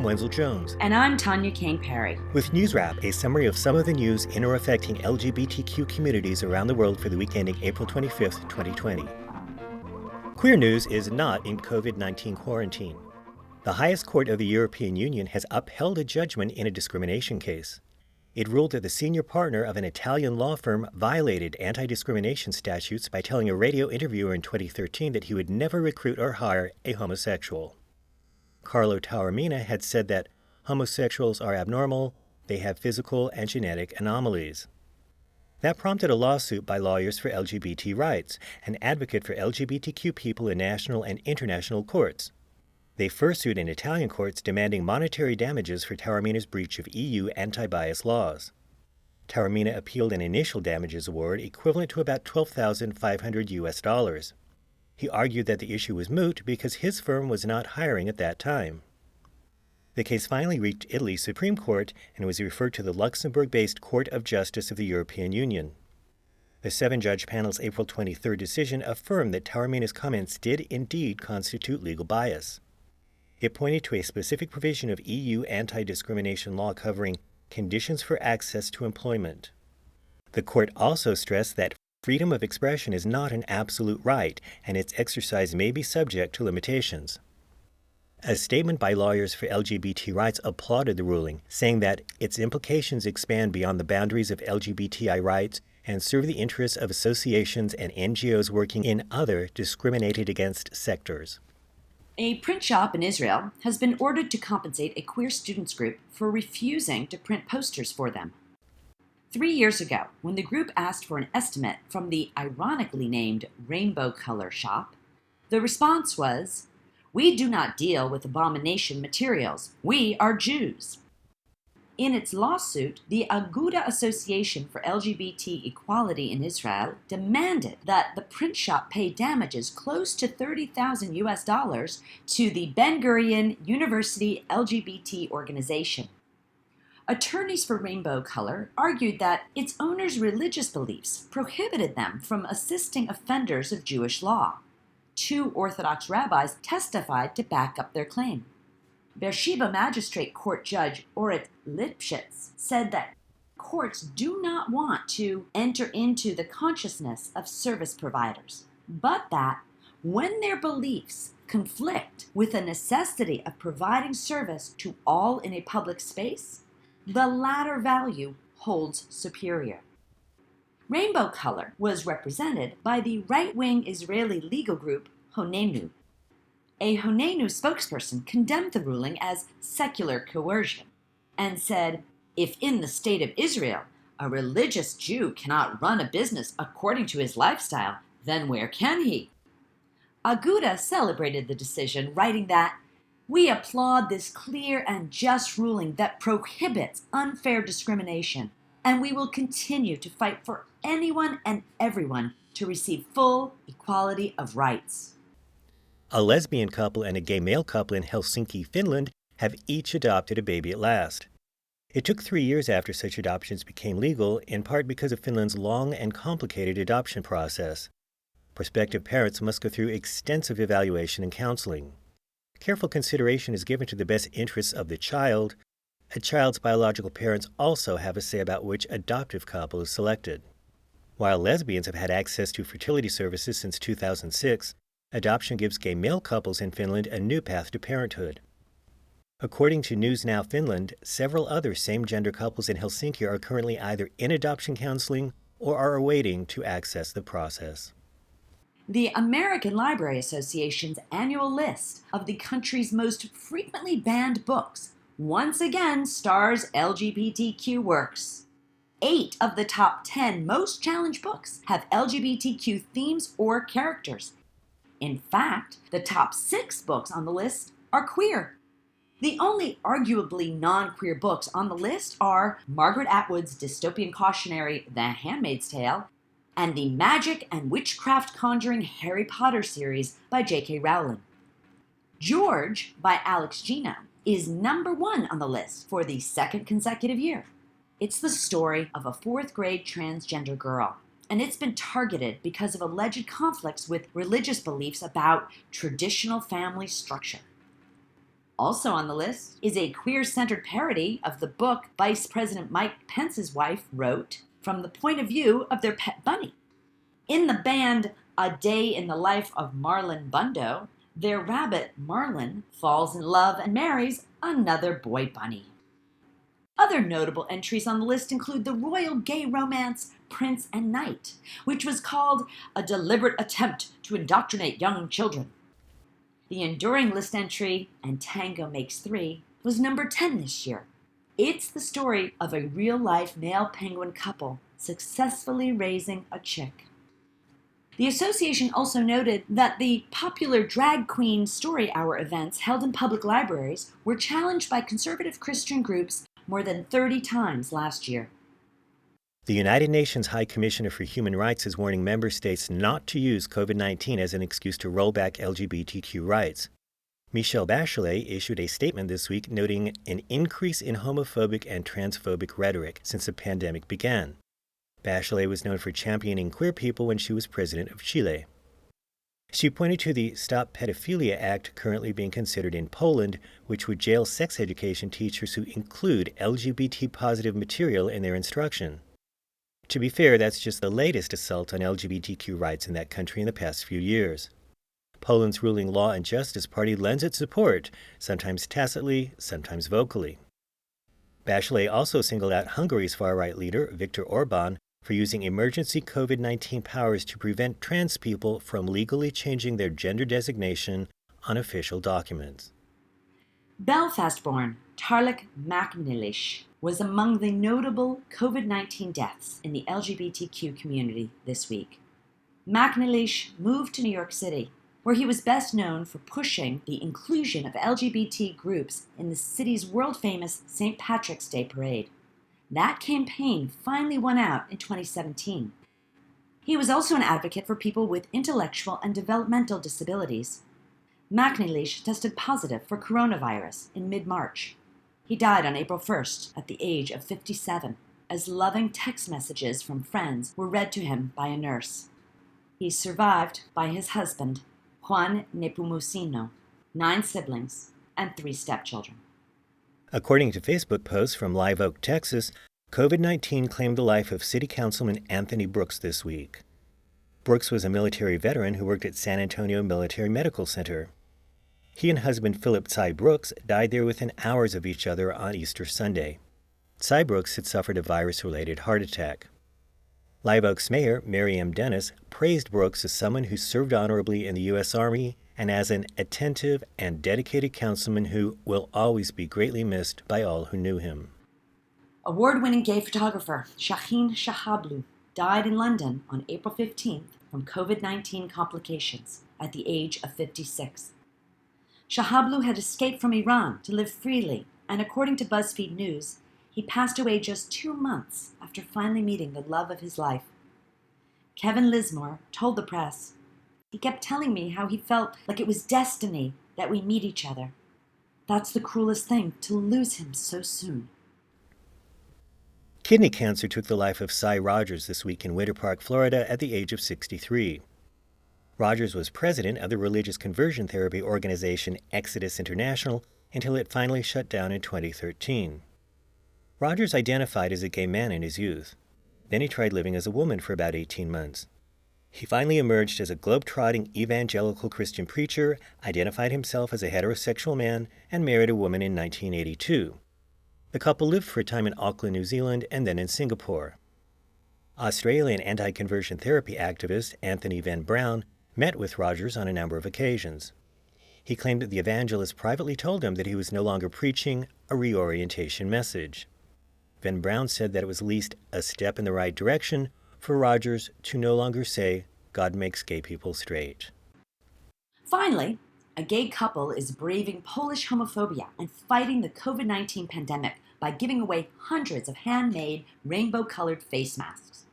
I'm Wenzel Jones. And I'm Tanya Kane-Perry. With NewsWrap, a summary of some of the news in or affecting LGBTQ communities around the world for the week ending April 25th, 2020. Queer news is not in COVID-19 quarantine. The highest court of the European Union has upheld a judgment in a discrimination case. It ruled that the senior partner of an Italian law firm violated anti-discrimination statutes by telling a radio interviewer in 2013 that he would never recruit or hire a homosexual. Carlo Taormina had said that homosexuals are abnormal, they have physical and genetic anomalies. That prompted a lawsuit by Lawyers for LGBT Rights, an advocate for LGBTQ people in national and international courts. They first sued in Italian courts demanding monetary damages for Taormina's breach of EU anti-bias laws. Taormina appealed an initial damages award equivalent to about $12,500. He argued that the issue was moot because his firm was not hiring at that time. The case finally reached Italy's Supreme Court and was referred to the Luxembourg-based Court of Justice of the European Union. The 7-judge panel's April 23rd decision affirmed that Taormina's comments did indeed constitute legal bias. It pointed to a specific provision of EU anti-discrimination law covering conditions for access to employment. The court also stressed that freedom of expression is not an absolute right, and its exercise may be subject to limitations. A statement by Lawyers for LGBT Rights applauded the ruling, saying that its implications expand beyond the boundaries of LGBTI rights and serve the interests of associations and NGOs working in other discriminated against sectors. A print shop in Israel has been ordered to compensate a queer students group for refusing to print posters for them. 3 years ago, when the group asked for an estimate from the ironically named Rainbow Color shop, the response was, "We do not deal with abomination materials. We are Jews." In its lawsuit, the Aguda Association for LGBT Equality in Israel demanded that the print shop pay damages close to $30,000 to the Ben Gurion University LGBT organization. Attorneys for Rainbow Color argued that its owners' religious beliefs prohibited them from assisting offenders of Jewish law. 2 Orthodox rabbis testified to back up their claim. Beersheba Magistrate Court Judge Orit Lipschitz said that courts do not want to enter into the consciousness of service providers, but that when their beliefs conflict with the necessity of providing service to all in a public space, the latter value holds superior. Rainbow Color was represented by the right-wing Israeli legal group Honenu. A Honenu spokesperson condemned the ruling as secular coercion and said, "If in the state of Israel a religious Jew cannot run a business according to his lifestyle, then where can he?" Aguda celebrated the decision, writing that, "We applaud this clear and just ruling that prohibits unfair discrimination, and we will continue to fight for anyone and everyone to receive full equality of rights." A lesbian couple and a gay male couple in Helsinki, Finland, have each adopted a baby at last. It took 3 years after such adoptions became legal, in part because of Finland's long and complicated adoption process. Prospective parents must go through extensive evaluation and counseling. Careful consideration is given to the best interests of the child. A child's biological parents also have a say about which adoptive couple is selected. While lesbians have had access to fertility services since 2006, adoption gives gay male couples in Finland a new path to parenthood. According to News Now Finland, several other same-gender couples in Helsinki are currently either in adoption counseling or are awaiting to access the process. The American Library Association's annual list of the country's most frequently banned books once again stars LGBTQ works. 8 of the top 10 most challenged books have LGBTQ themes or characters. In fact, the top 6 books on the list are queer. The only arguably non-queer books on the list are Margaret Atwood's dystopian cautionary The Handmaid's Tale and the Magic and Witchcraft Conjuring Harry Potter series by J.K. Rowling. George by Alex Gino is number 1 on the list for the 2nd consecutive year. It's the story of a 4th grade transgender girl, and it's been targeted because of alleged conflicts with religious beliefs about traditional family structure. Also on the list is a queer-centered parody of the book Vice President Mike Pence's wife wrote from the point of view of their pet bunny. In the band A Day in the Life of Marlon Bundo, their rabbit Marlon falls in love and marries another boy bunny. Other notable entries on the list include the royal gay romance Prince and Knight, which was called a deliberate attempt to indoctrinate young children. The enduring list entry, And Tango Makes Three, was number 10 this year. It's the story of a real-life male penguin couple successfully raising a chick. The association also noted that the popular drag queen story hour events held in public libraries were challenged by conservative Christian groups more than 30 times last year. The United Nations High Commissioner for Human Rights is warning member states not to use COVID-19 as an excuse to roll back LGBTQ rights. Michelle Bachelet issued a statement this week noting an increase in homophobic and transphobic rhetoric since the pandemic began. Bachelet was known for championing queer people when she was president of Chile. She pointed to the Stop Pedophilia Act currently being considered in Poland, which would jail sex education teachers who include LGBT-positive material in their instruction. To be fair, that's just the latest assault on LGBTQ rights in that country in the past few years. Poland's ruling Law and Justice Party lends its support, sometimes tacitly, sometimes vocally. Bachelet also singled out Hungary's far-right leader, Viktor Orbán, for using emergency COVID-19 powers to prevent trans people from legally changing their gender designation on official documents. Belfast-born Tarlik MacNeish was among the notable COVID-19 deaths in the LGBTQ community this week. MacNeish moved to New York City, where he was best known for pushing the inclusion of LGBT groups in the city's world-famous St. Patrick's Day parade. That campaign finally won out in 2017. He was also an advocate for people with intellectual and developmental disabilities. MacNeish tested positive for coronavirus in mid-March. He died on April 1st at the age of 57, as loving text messages from friends were read to him by a nurse. He's survived by his husband, Juan Nepomuceno, 9 siblings, and 3 stepchildren. According to Facebook posts from Live Oak, Texas, COVID-19 claimed the life of City Councilman Anthony Brooks this week. Brooks was a military veteran who worked at San Antonio Military Medical Center. He and husband Philip Cy Brooks died there within hours of each other on Easter Sunday. Cy Brooks had suffered a virus-related heart attack. Live Oak's mayor, Mary M. Dennis, praised Brooks as someone who served honorably in the U.S. Army and as an attentive and dedicated councilman who will always be greatly missed by all who knew him. Award-winning gay photographer Shaheen Shahablu died in London on April 15th from COVID-19 complications at the age of 56. Shahablu had escaped from Iran to live freely, and according to BuzzFeed News, he passed away just 2 months after finally meeting the love of his life. Kevin Lismore told the press, "He kept telling me how he felt like it was destiny that we meet each other. That's the cruelest thing, to lose him so soon." Kidney cancer took the life of Cy Rogers this week in Winter Park, Florida, at the age of 63. Rogers was president of the religious conversion therapy organization Exodus International until it finally shut down in 2013. Rogers identified as a gay man in his youth. Then he tried living as a woman for about 18 months. He finally emerged as a globe-trotting evangelical Christian preacher, identified himself as a heterosexual man, and married a woman in 1982. The couple lived for a time in Auckland, New Zealand, and then in Singapore. Australian anti-conversion therapy activist Anthony Van Brown met with Rogers on a number of occasions. He claimed that the evangelist privately told him that he was no longer preaching a reorientation message. Van Brown said that it was at least a step in the right direction for Rogers to no longer say, "God makes gay people straight." Finally, a gay couple is braving Polish homophobia and fighting the COVID-19 pandemic by giving away hundreds of handmade rainbow-colored face masks.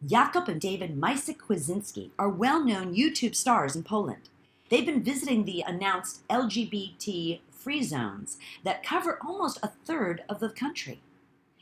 Jakub and David Majsik-Kwasinski are well-known YouTube stars in Poland. They've been visiting the announced LGBT-free zones that cover almost a third of the country.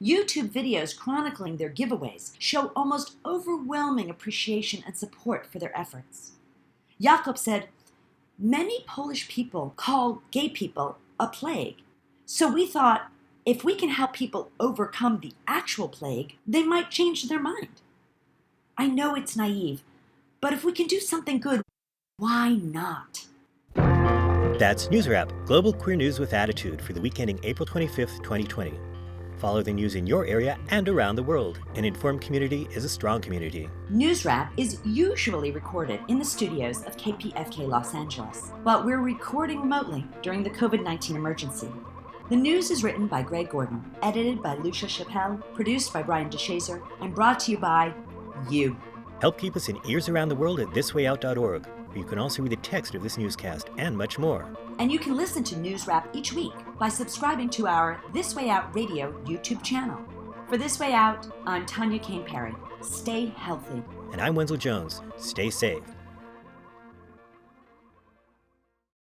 YouTube videos chronicling their giveaways show almost overwhelming appreciation and support for their efforts. Jakub said, "Many Polish people call gay people a plague. So we thought, if we can help people overcome the actual plague, they might change their mind. I know it's naive, but if we can do something good, why not? That's NewsWrap, Global Queer News with Attitude for the week ending April 25th, 2020. Follow the news in your area and around the world. An informed community is a strong community. NewsWrap is usually recorded in the studios of KPFK Los Angeles, but we're recording remotely during the COVID-19 emergency. The news is written by Greg Gordon, edited by Lucia Chappelle, produced by Brian DeShazer, and brought to you by you. Help keep us in ears around the world at thiswayout.org, where you can also read the text of this newscast and much more. And you can listen to NewsWrap each week by subscribing to our This Way Out Radio YouTube channel. For This Way Out, I'm Tanya Kane Perry. Stay healthy. And I'm Wenzel Jones. Stay safe.